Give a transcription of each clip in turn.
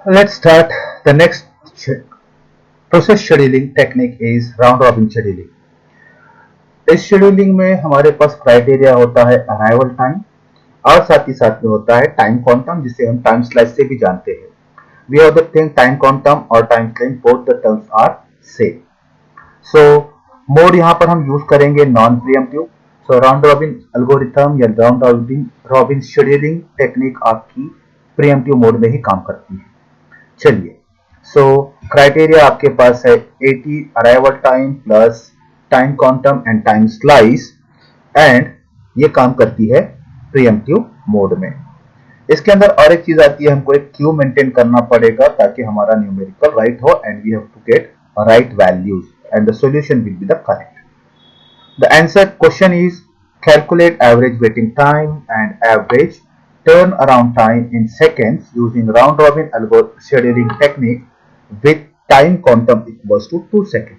Let's start. The next process scheduling technique is round robin scheduling. इस scheduling में हमारे पास criteria होता है अराइवल टाइम और साथ ही साथ में होता है टाइम क्वांटम, जिसे हम टाइम स्लाइस से भी जानते हैं. We have the thing time quantum और time slice, both the terms are same. So mode यहाँ पर हम यूज करेंगे non preemptive. So round robin algorithm या राउंड रॉबिन शेड्यूलिंग टेक्निक आपकी प्रीएम्प्टिव मोड में ही काम करती है. चलिए, सो क्राइटेरिया आपके पास है 80 arrival time plus time quantum and time slice, and ये काम करती है प्रीएम्प्टिव मोड में. इसके अंदर और एक चीज आती है, हमको एक क्यू मेंटेन करना पड़ेगा ताकि हमारा न्यूमेरिकल राइट हो, and we have to get right values and the solution will be the correct. The answer question is calculate average waiting time and average turnaround time in seconds using round robin scheduling technique with time quantum equals to 2 seconds.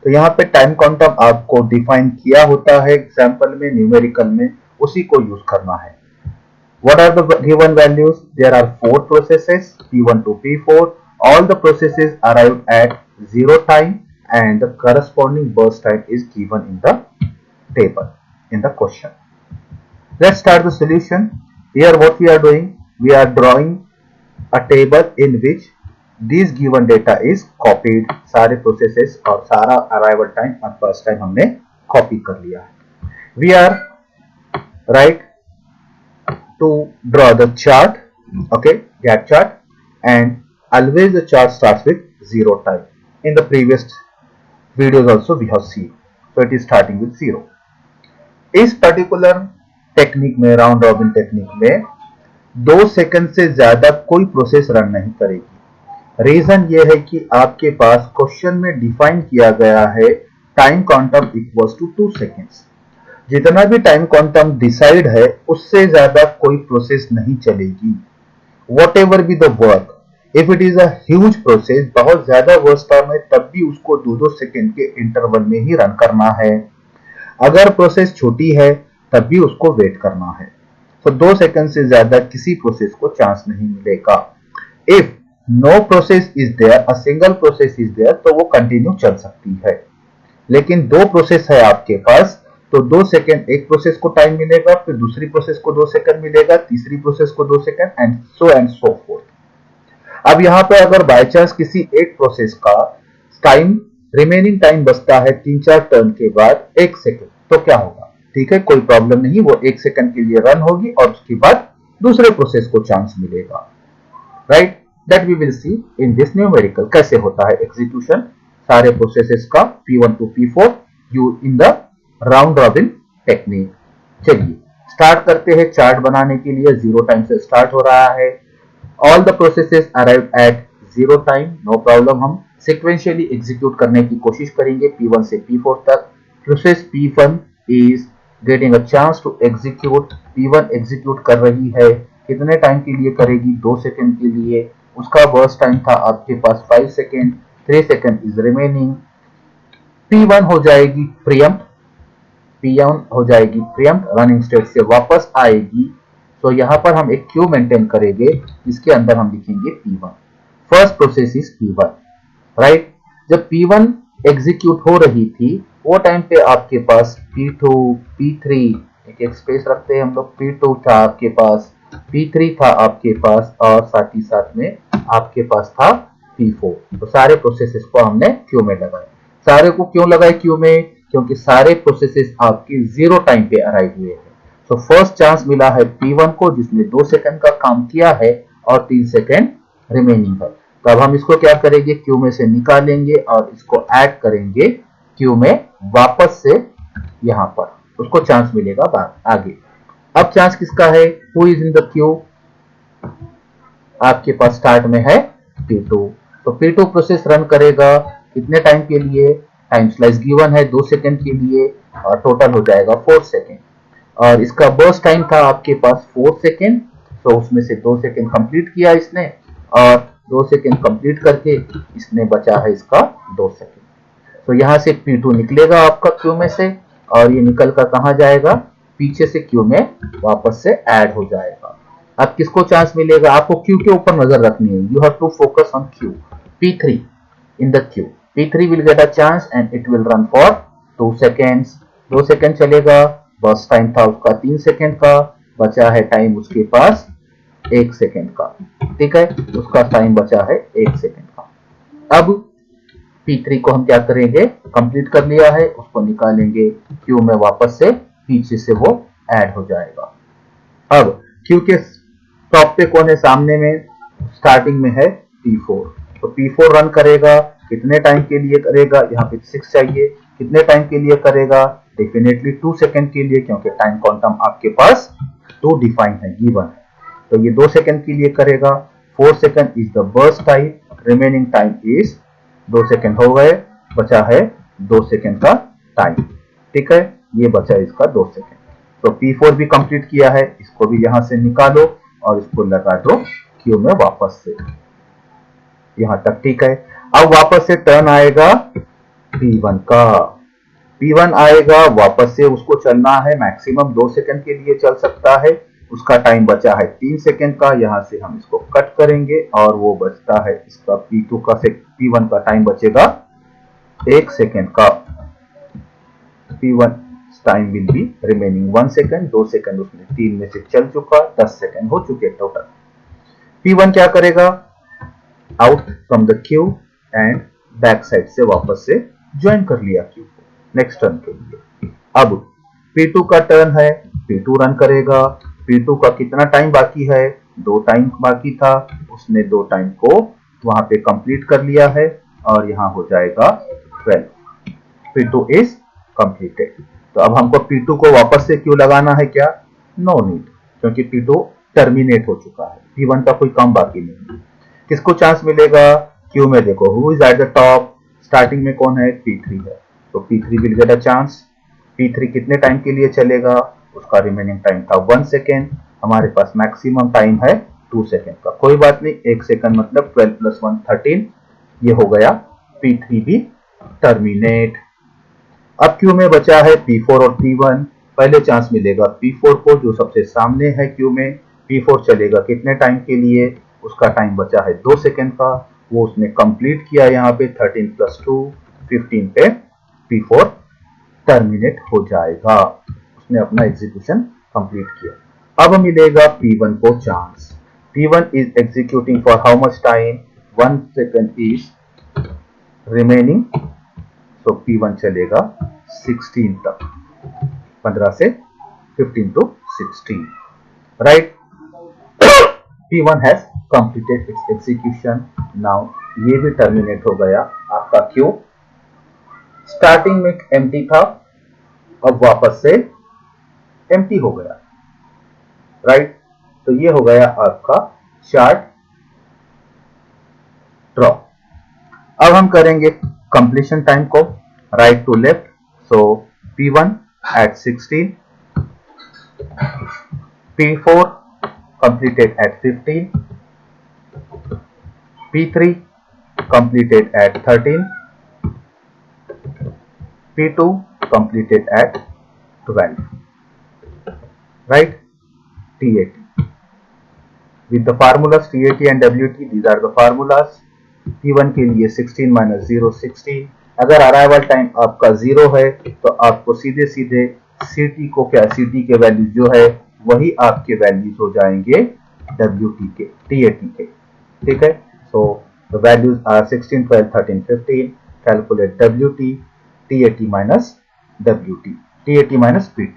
तो यहाँ पे time quantum आपको define किया होता है example में, numerical में उसी को यूज करना है. What are the given values? There are 4 processes P1 to P4. All the processes arrived at 0 time and the corresponding burst time is given in the table in the question. Let's start the solution. Here what we are doing, we are drawing a table in which these given data is copied. सारे processes और सारा arrival time और burst time हमने copy कर लिया है. We are right to draw the chart, okay, Gantt chart, and always the chart starts with 0 time. In the previous videos also we have seen, so it is starting with 0. इस particular technique में, round robin technique में 2 second से ज्यादा कोई process run नहीं करेगी. Reason ये है कि आपके पास क्वेश्चन में डिफाइन किया गया है time quantum equals to 2 seconds. जितना भी टाइम क्वांटम डिसाइड है उससे ज्यादा कोई प्रोसेस नहीं चलेगी. What ever be the work, if it is a huge process, बहुत ज्यादा वर्क टाइम है, तब भी उसको 2-2 सेकंड के इंटरवल में ही रन करना है. अगर प्रोसेस छोटी है तब भी उसको वेट करना है. तो 2 सेकंड से ज्यादा किसी प्रोसेस को चांस नहीं मिलेगा. If no process is there, a single process is there, तो वो कंटिन्यू चल सकती है. लेकिन 2 प्रोसेस है आपके पास, तो 2 सेकंड एक प्रोसेस को टाइम मिलेगा, फिर दूसरी प्रोसेस को 2 सेकंड मिलेगा, तीसरी प्रोसेस को 2 सेकंड, एंड सो फोर्थ. अब यहाँ पे अगर बाय चांस किसी एक प्रोसेस का टाइम, रिमेनिंग टाइम बचता है 3-4 टर्न के बाद 1 सेकंड, तो क्या होगा? ठीक है, कोई प्रॉब्लम नहीं, वो 1 सेकंड के लिए रन होगी और उसके बाद दूसरे प्रोसेस को चांस मिलेगा. Right, that we will see in this numerical कैसे होता है एग्जीक्यूशन सारे प्रोसेसेस का P1 to P4 you in the round robin technique. चलिए स्टार्ट करते हैं. चार्ट बनाने के लिए 0 टाइम से स्टार्ट हो रहा है. All the processes arrive at 0 time, no problem. हम सिक्वेंशियली एग्जीक्यूट करने की कोशिश करेंगे P1 से P4 तक. Process P1 is getting a chance to execute. P1 execute कर रही है, कितने टाइम के लिए करेगी? 2 सेकंड के लिए. उसका बर्स्ट टाइम था आपके पास 5 second, 3 second is remaining. P1 हो जाएगी प्रीएम्प्ट, P1 हो जाएगी प्रीएम्प्ट, रनिंग स्टेट से वापस आएगी. तो यहां पर हम एक क्यू मेंटेन करेंगे जिसके अंदर हम लिखेंगे P1. First process is P1. Right, जब P1 एग्जीक्यूट हो रही थी वो टाइम पे आपके पास P2, P3, एक स्पेस रखते हैं हम लोग, P2 था आपके पास, P3 था आपके पास, और साथ ही साथ में आपके पास था P4. तो सारे प्रोसेसेस को हमने क्यू में लगाए. सारे को क्यों लगाए क्यू में? क्योंकि सारे प्रोसेसेस आपके 0 टाइम पे अराइव हुए हैं. तो फर्स्ट चांस मिला है P1 को, जिसने 2 सेकंड का काम किया है और 3 सेकंड रिमेनिंग है. तो अब हम इसको क्या करेंगे, क्यू में से निकालेंगे और इसको ऐड करेंगे क्यू में वापस से. यहां पर उसको चांस मिलेगा आगे. अब चांस किसका है? Who is in the Q? आपके पास स्टार्ट में है P2. तो P2 प्रोसेस रन करेगा कितने टाइम के लिए? टाइम स्लाइस गिवन है 2 सेकंड के लिए, और टोटल हो जाएगा 4 सेकंड. और इसका बर्स्ट टाइम था आपके पास 4 सेकंड, तो उसमें से 2 सेकंड कंप्लीट किया इसने, और 2 सेकंड कंप्लीट करके इसने बचा है इसका 2 सेकंड. तो यहां से P2 निकलेगा आपका क्यू में से, और ये निकल कर कहां जाएगा? पीछे से क्यू में वापस से ऐड हो जाएगा. अब किसको चांस मिलेगा? आपको क्यू के ऊपर नजर रखनी है। You have to focus on queue, P3 in the queue. P3 will get a chance and it will run for 2 seconds. 2 second चलेगा। बस टाइम था उसका 3 सेकंड का, बचा है टाइम उसके पास 1 सेकंड का। ठीक है, उसका टाइम बचा है 1 सेकंड का। अब P3 को हम क्या करेंगे? कंप्लीट कर लिया है, उसको निकालेंगे क्यू में वापस से, पीछे से वो ऐड हो जाएगा। अब क्यू के टॉप पे कौन है? सामने में स्टार्टिंग में है P4। तो P4 रन करेगा। कितने टाइम के लिए करेगा? यहाँ पे 6 चाहिए। कितने टाइम के लिए करेगा? डेफिनेटली 2 सेकंड के लिए, क्योंकि टाइम क्वांटम आपके पास 2 डिफाइन है, गिवन। तो ये 2 सेकंड के लिए करेगा। 4 second is the burst time, remaining time is 2 second हो गए, बचा है 2 सेकंड का टाइम। ठीक है, ये बचा इसका 2 सेकंड। तो P4 भी कंप्लीट किया है, इसको भी यहां से निकालो और इसको लगा दो क्यू में वापस से। यहां तक ठीक है। अब वापस से टर्न आएगा P1 का। P1 आएगा वापस से, उसको चलना है मैक्सिमम 2 सेकंड के लिए चल सकता है। उसका टाइम बचा है 3 सेकंड का। यहां से हम इसको कट करेंगे और वो बचता है इसका P2 का से P1 का टाइम बचेगा 1 सेकंड का। P1 time will be remaining 1 second. 2 second उसमें 3 में से चल चुका, 10 सेकंड हो चुके टोटल। P1 क्या करेगा? Out from the Q and back side से वापस से ज्वाइन कर लिया क्यू को नेक्स्ट टर्न के लिए। अब P2 का टर्न है, P2 रन करेगा। P2 का कितना टाइम बाकी है? 2 टाइम बाकी था, उसने 2 टाइम को वहां पे कंप्लीट कर लिया है और यहां हो जाएगा 12। P2 is completed. तो अब हमको P2 को वापस से क्यों लगाना है क्या? नो नीड, क्योंकि P2 टर्मिनेट हो चुका है। P1 का कोई काम बाकी नहीं। किसको चांस मिलेगा? क्यू में देखो, who is at the top? Starting में कौन है? P3 है। तो P3 will get a chance. P3 कितने टाइम के लिए चलेगा? उसका रिमेनिंग टाइम था 1 सेकेंड। हमारे पास मैक्सिमम टाइम है 2 सेकेंड का। कोई बात नहीं, 1 सेकेंड मतलब 12 प्लस 1 13। ये हो गया P3 भी टर्मिनेट। अब क्यू में बचा है P4 और P1। पहले चांस मिलेगा P4 को, जो सबसे सामने है क्यू में। P4 चलेगा कितने टाइम के लिए? उसका टाइम बचा है 2 सेकेंड का। वो उसने कंप्लीट किया यहाँ पे 13 प्लस 2 15 पे P4 टर्मिनेट हो जाएगा। उसने अपना एग्जीक्यूशन कंप्लीट किया। अब मिलेगा P1 को chance. P1 is executing for how much time? 1 second is remaining. तो P1 चलेगा 16 तक, 15 से 15 to 16, right. P1 has completed it's execution. Now ये भी टर्मिनेट हो गया आपका क्यू। स्टार्टिंग में एम्प्टी था, अब वापस से एम्प्टी हो गया, राइट। तो ये हो गया आपका चार्ट ड्रॉ। अब हम करेंगे कंप्लीशन टाइम को right to left. So P1 at 16, P4 completed at 15, P3 completed at 13, P2 completed at 12, right? TAT. With the formulas TAT and WT, these are the formulas. P1 के लिए 16 minus 0 16। अगर arrival time आपका 0 है तो आपको सीधे सीधे CT को क्या, CT के वैल्यूज जो है वही आपके वैल्यूज हो जाएंगे WT के, TAT के। ठीक है, so the values are 16 12 13 15. Calculate WT, TAT minus WT, TAT minus PT.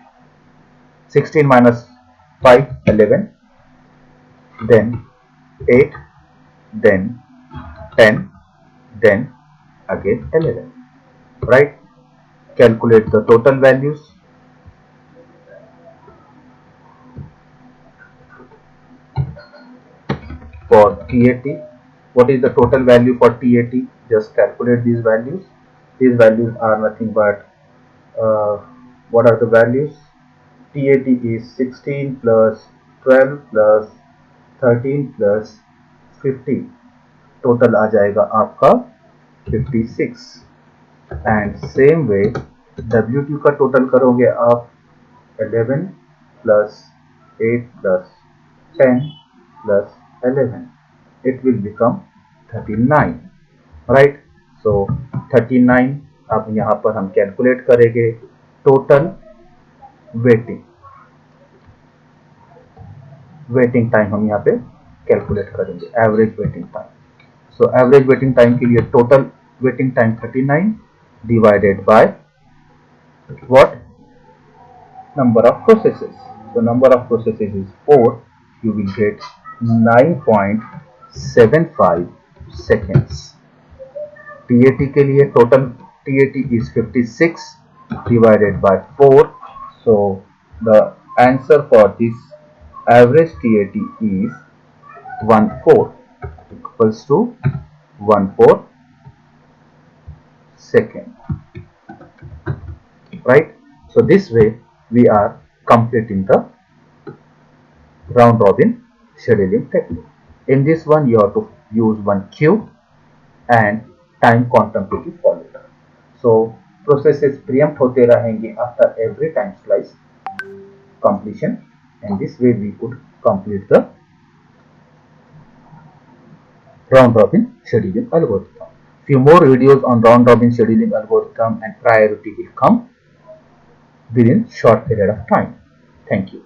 16 minus 5 11, then 8, then 10, then again 11, right? Calculate the total values. For TAT, what is the total value for TAT? Just calculate these values. These values are nothing but what are the values? TAT is 16 plus 12 plus 13 plus 15, total आ जाएगा आपका 56। And same way WT का total करोगे आप 11 plus 8 plus 10 plus 11. It will become 39. Right? So 39 अब यहाँ पर हम calculate करेंगे टोटल वेटिंग टाइम हम यहाँ पे कैलकुलेट करेंगे average waiting time. So average waiting time के लिए total waiting time 39 divided by what number of processes. So number of processes is 4. You will get 9.75 seconds. TAT के लिए total TAT is 56 divided by 4. So the answer for this average TAT is 1/4 equals to 1/4 second. Right? So this way we are completing the round robin scheduling technique. In this one you have to use one queue and time quantum to be followed. So processes preempt होते रहेंगे after every time slice completion, and this way we could complete the round robin scheduling algorithm. Few more videos on round robin scheduling algorithm and priority will come within short period of time. Thank you.